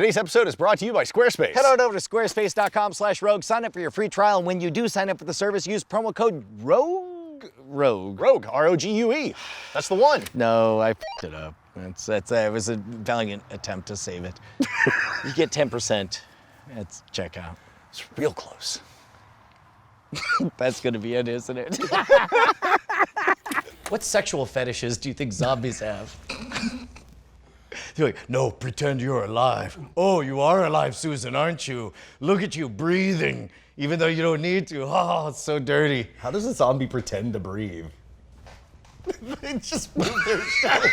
Today's episode is brought to you by Squarespace. Head on over to squarespace.com/rogue, sign up for your free trial, and when you do sign up for the service, use promo code ROGUE. Rogue, R-O-G-U-E. That's the one. No, I f***ed it up. It was a valiant attempt to save it. You get 10% at checkout. It's real close. That's gonna be it, isn't it? What sexual fetishes do you think zombies have? They're like, no, pretend you're alive. Oh, you are alive, Susan, aren't you? Look at you breathing, even though you don't need to. Oh, it's so dirty. How does a zombie pretend to breathe? They just move their shoulders.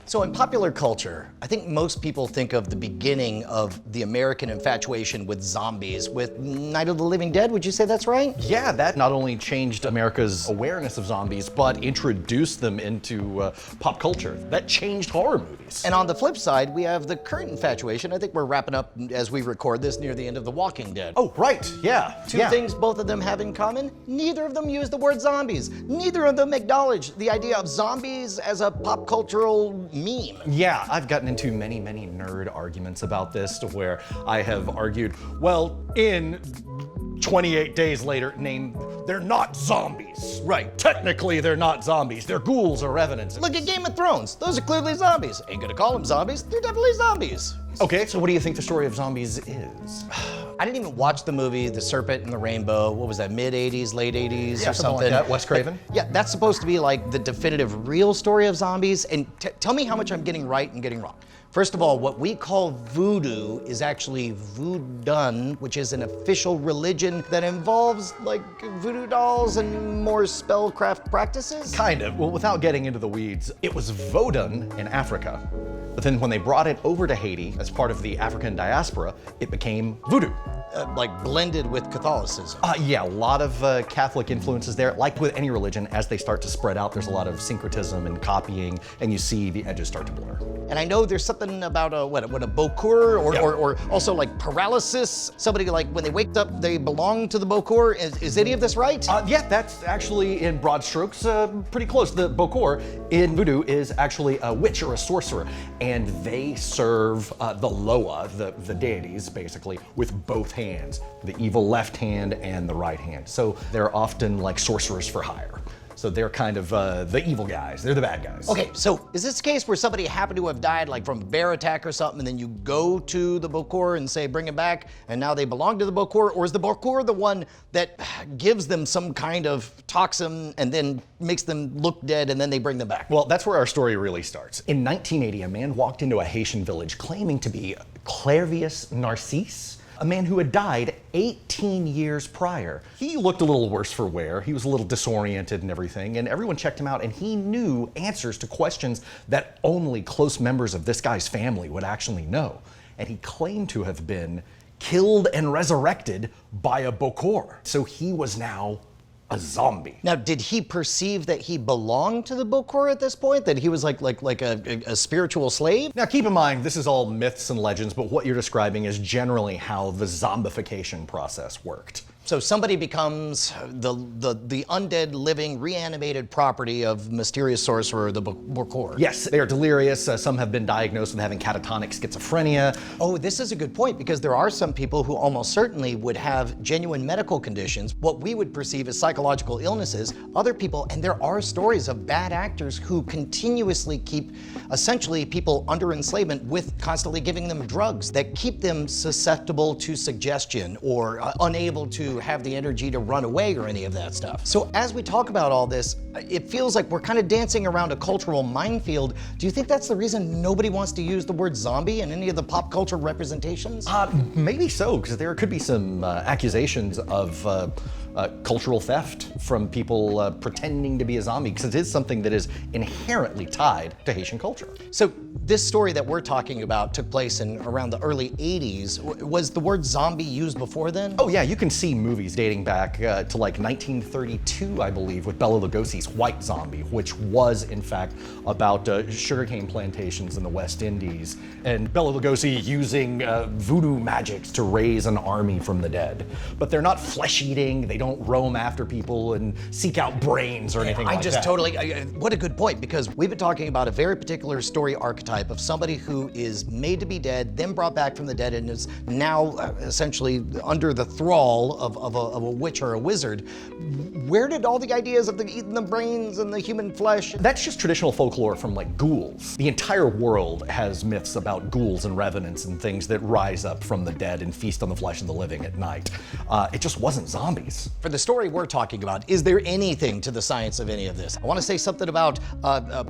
So in popular culture, I think most people think of the beginning of the American infatuation with zombies with Night of the Living Dead. Would you say that's right? Yeah, that not only changed America's awareness of zombies, but introduced them into pop culture. That changed horror movies. And on the flip side, we have the current infatuation. I think we're wrapping up as we record this near the end of The Walking Dead. Oh, right, yeah. Two things both of them have in common. Neither of them use the word zombies. Neither of them acknowledge the idea of zombies as a pop cultural meme. Yeah, I've gotten into many, many nerd arguments about this to where I have argued, well, in 28 days later, they're not zombies. Right, technically they're not zombies. They're ghouls or revenants. Look at Game of Thrones. Those are clearly zombies. Ain't gonna call them zombies. They're definitely zombies. Okay, so what do you think the story of zombies is? I didn't even watch the movie, The Serpent and the Rainbow. What was that, mid-'80s, late 80s Yeah, or something something? like that. Wes Craven? Yeah, that's supposed to be like the definitive real story of zombies. And tell me how much I'm getting right and getting wrong. First of all, what we call voodoo is actually voodoo, which is an official religion that involves like voodoo dolls and more spellcraft practices. Kind of. Well, without getting into the weeds, it was Vodun in Africa. But then when they brought it over to Haiti as part of the African diaspora, it became voodoo. Like blended with Catholicism. Yeah, a lot of Catholic influences there. Like with any religion, as they start to spread out, there's a lot of syncretism and copying, and you see the edges start to blur. And I know there's something about a Bokur or also like paralysis. Somebody like when they waked up, they belong to the Bokur. Is any of this right? Yeah, that's actually in broad strokes pretty close. The Bokur in voodoo is actually a witch or a sorcerer, and they serve the Loa, the deities basically, with both hands, the evil left hand and the right hand. So they're often like sorcerers for hire. So they're kind of the evil guys. They're the bad guys. Okay, so is this a case where somebody happened to have died like from bear attack or something, and then you go to the Bokur and say, bring him back, and now they belong to the Bokur? Or is the Bokur the one that gives them some kind of toxin and then makes them look dead and then they bring them back? Well, that's where our story really starts. In 1980, a man walked into a Haitian village claiming to be Clairvius Narcisse, a man who had died 18 years prior. He looked a little worse for wear. He was a little disoriented and everything, and everyone checked him out, and he knew answers to questions that only close members of this guy's family would actually know. And he claimed to have been killed and resurrected by a Bokur. So he was now a zombie. Now, did he perceive that he belonged to the Bokur at this point? That he was like a spiritual slave? Now keep in mind, this is all myths and legends, but what you're describing is generally how the zombification process worked. So somebody becomes the undead, living, reanimated property of mysterious sorcerer, the Bokur. Yes, they are delirious. Some have been diagnosed with having catatonic schizophrenia. Oh, this is a good point, because there are some people who almost certainly would have genuine medical conditions, what we would perceive as psychological illnesses. Other people, and there are stories of bad actors who continuously keep essentially people under enslavement with constantly giving them drugs that keep them susceptible to suggestion or unable to have the energy to run away or any of that stuff. So as we talk about all this, it feels like we're kind of dancing around a cultural minefield. Do you think that's the reason nobody wants to use the word zombie in any of the pop culture representations? Maybe so, because there could be some accusations of cultural theft from people pretending to be a zombie, because it is something that is inherently tied to Haitian culture. So this story that we're talking about took place in around the early 80s. Was the word zombie used before then? Oh yeah, you can see movies dating back to like 1932, I believe, with Bela Lugosi's White Zombie, which was in fact about sugarcane plantations in the West Indies, and Bela Lugosi using voodoo magics to raise an army from the dead. But they're not flesh-eating, they don't don't roam after people and seek out brains or anything like that. I just totally, what a good point, because we've been talking about a very particular story archetype of somebody who is made to be dead, then brought back from the dead, and is now essentially under the thrall of a witch or a wizard. Where did all the ideas of eating the brains and the human flesh? That's just traditional folklore from like ghouls. The entire world has myths about ghouls and revenants and things that rise up from the dead and feast on the flesh of the living at night. It just wasn't zombies. For the story we're talking about, is there anything to the science of any of this? I want to say something about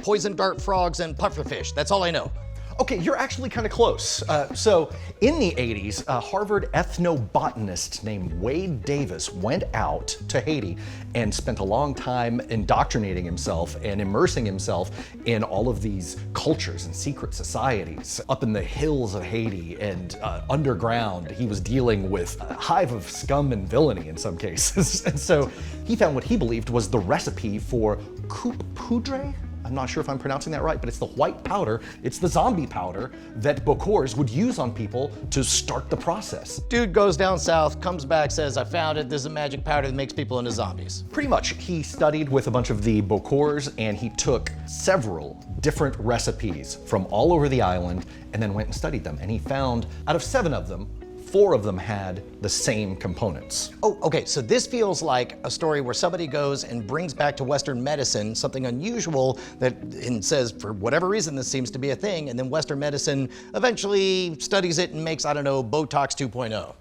poison dart frogs and pufferfish. That's all I know. Okay, you're actually kind of close. So in the 80s, a Harvard ethnobotanist named Wade Davis went out to Haiti and spent a long time indoctrinating himself and immersing himself in all of these cultures and secret societies. Up in the hills of Haiti and underground, he was dealing with a hive of scum and villainy in some cases. And so he found what he believed was the recipe for coupe poudre. I'm not sure if I'm pronouncing that right, but it's the white powder, it's the zombie powder that Bokors would use on people to start the process. Dude goes down south, comes back, says, I found it, this is a magic powder that makes people into zombies. Pretty much. He studied with a bunch of the Bokors and he took several different recipes from all over the island and then went and studied them. And he found, out of 7 of them, 4 of them had the same components. Oh, okay, so this feels like a story where somebody goes and brings back to Western medicine something unusual that and says, for whatever reason, this seems to be a thing, and then Western medicine eventually studies it and makes, I don't know, Botox 2.0.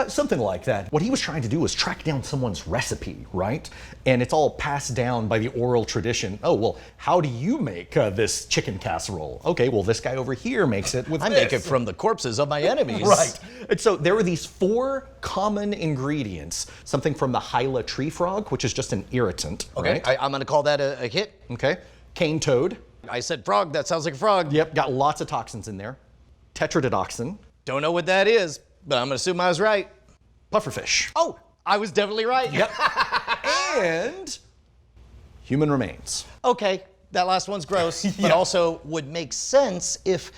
Something like that. What he was trying to do was track down someone's recipe, right? And it's all passed down by the oral tradition. Oh, well, how do you make this chicken casserole? Okay, well, this guy over here makes it with I make it from the corpses of my enemies. Right. And so there were these 4 common ingredients. Something from the Hyla tree frog, which is just an irritant. Okay, right? I'm gonna call that a hit. Okay. Cane toad. I said frog, that sounds like a frog. Yep, got lots of toxins in there. Tetrodotoxin. Don't know what that is, but I'm gonna assume I was right. Pufferfish. Oh, I was definitely right. Yep. And human remains. Okay, that last one's gross, but also would make sense if,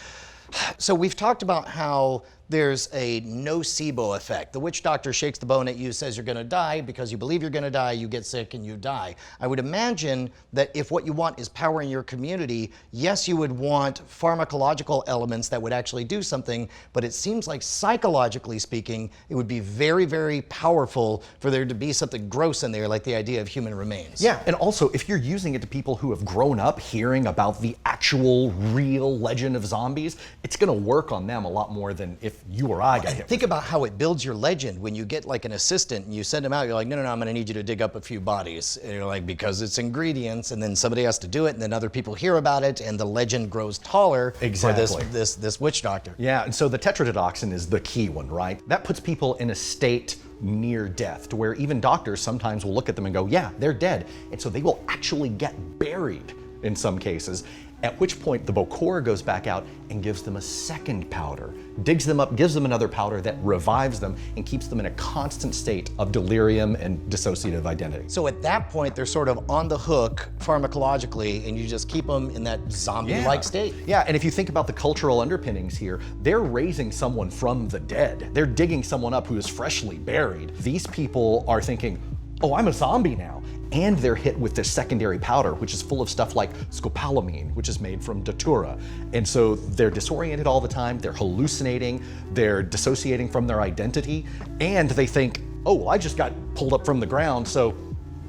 so we've talked about how there's a nocebo effect. The witch doctor shakes the bone at you, says you're gonna die. Because you believe you're gonna die, you get sick and you die. I would imagine that if what you want is power in your community, yes, you would want pharmacological elements that would actually do something, but it seems like psychologically speaking, it would be very, very powerful for there to be something gross in there, like the idea of human remains. Yeah, and also if you're using it to people who have grown up hearing about the actual real legend of zombies, it's gonna work on them a lot more than if you or I got hit. Think about how it builds your legend when you get like an assistant and you send him out, you're like, no, I'm gonna need you to dig up a few bodies. And you're like, because it's ingredients, and then somebody has to do it, and then other people hear about it, and the legend grows taller Exactly. for this witch doctor. Yeah, and so the tetrodotoxin is the key one, right? That puts people in a state near death to where even doctors sometimes will look at them and go, yeah, they're dead. And so they will actually get buried in some cases. At which point the Bokor goes back out and gives them a second powder, digs them up, gives them another powder that revives them and keeps them in a constant state of delirium and dissociative identity. So at that point, they're sort of on the hook pharmacologically, and you just keep them in that zombie-like state. Yeah, and if you think about the cultural underpinnings here, they're raising someone from the dead. They're digging someone up who is freshly buried. These people are thinking, oh, I'm a zombie now. And they're hit with this secondary powder, which is full of stuff like scopolamine, which is made from datura. And so they're disoriented all the time, they're hallucinating, they're dissociating from their identity, and they think, oh, well, I just got pulled up from the ground, so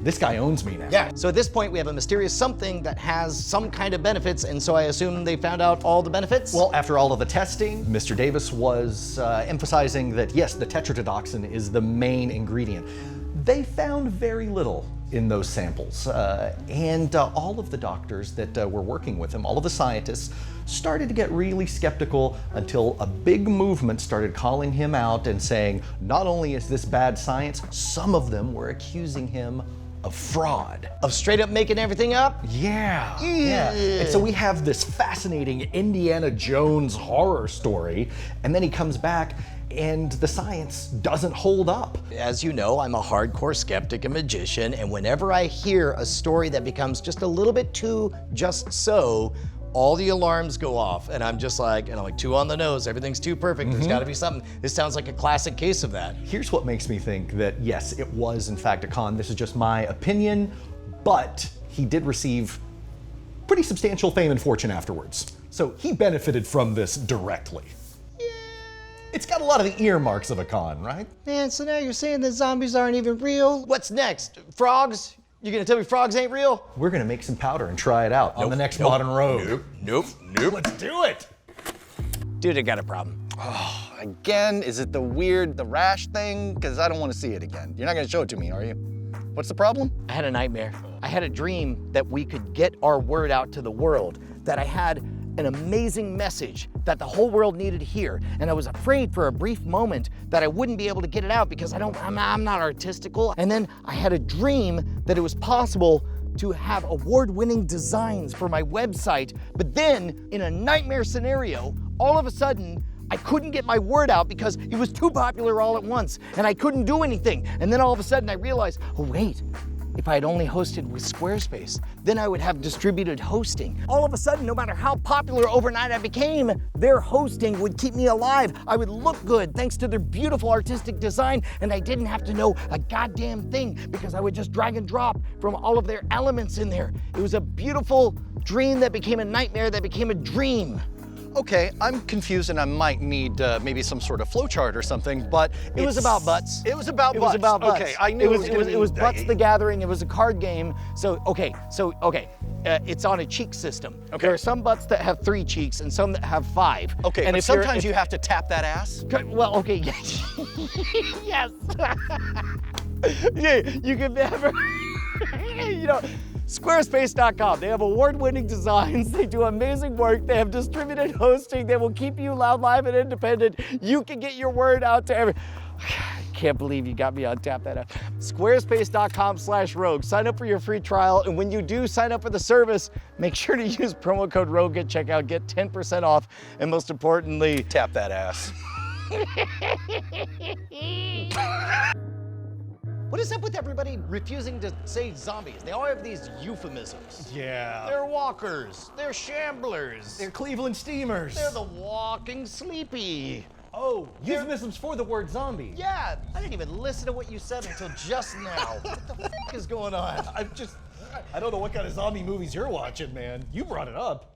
this guy owns me now. Yeah, so at this point we have a mysterious something that has some kind of benefits, and so I assume they found out all the benefits? Well, after all of the testing, Mr. Davis was emphasizing that yes, the tetrodotoxin is the main ingredient. They found very little in those samples. And all of the doctors that were working with him, all of the scientists, started to get really skeptical until a big movement started calling him out and saying, not only is this bad science, some of them were accusing him of fraud. Of straight up making everything up? Yeah. And so we have this fascinating Indiana Jones horror story, and then he comes back and the science doesn't hold up. As you know, I'm a hardcore skeptic and magician, and whenever I hear a story that becomes just a little bit too just so, all the alarms go off, and I'm just like, two on the nose, everything's too perfect, there's gotta be something. This sounds like a classic case of that. Here's what makes me think that yes, it was in fact a con. This is just my opinion, but he did receive pretty substantial fame and fortune afterwards. So he benefited from this directly. It's got a lot of the earmarks of a con, right? Man, so now you're saying that zombies aren't even real? What's next? Frogs? You gonna tell me frogs ain't real? We're gonna make some powder and try it out on the next Modern Rogue. Nope. Let's do it! Dude, I got a problem. Again, is it the rash thing? Because I don't want to see it again. You're not going to show it to me, are you? What's the problem? I had a nightmare. I had a dream that we could get our word out to the world, that I had an amazing message that the whole world needed to hear. And I was afraid for a brief moment that I wouldn't be able to get it out because I'm not artistical. And then I had a dream that it was possible to have award-winning designs for my website. But then, in a nightmare scenario, all of a sudden, I couldn't get my word out because it was too popular all at once, and I couldn't do anything. And then all of a sudden I realized, oh wait, if I had only hosted with Squarespace, then I would have distributed hosting. All of a sudden, no matter how popular overnight I became, their hosting would keep me alive. I would look good thanks to their beautiful artistic design, and I didn't have to know a goddamn thing because I would just drag and drop from all of their elements in there. It was a beautiful dream that became a nightmare that became a dream. Okay, I'm confused and I might need maybe some sort of flowchart or something, but It was about butts. It was about It butts. was about butts. Okay, I knew it was Butts the Gathering. It was a card game. So it's on a cheek system. Okay. There are some butts that have 3 cheeks and some that have 5. Okay, and but sometimes you have to tap that ass. Well, okay, yes. Yes. Yeah, you can never. Squarespace.com. They have award-winning designs. They do amazing work. They have distributed hosting. They will keep you loud, live, and independent. You can get your word out to every. I can't believe you got me on Tap That App. Squarespace.com/rogue. Sign up for your free trial, and when you do sign up for the service, make sure to use promo code ROGUE at checkout. Get 10% off, and most importantly, Tap that ass. what is up with everybody refusing to say zombies? They all have these euphemisms. Yeah. They're walkers. They're shamblers. They're Cleveland Steamers. They're the walking sleepy. Oh, euphemisms for the word zombie. Yeah, I didn't even listen to what you said until just now. What the f is going on? I don't know what kind of zombie movies you're watching, man. You brought it up.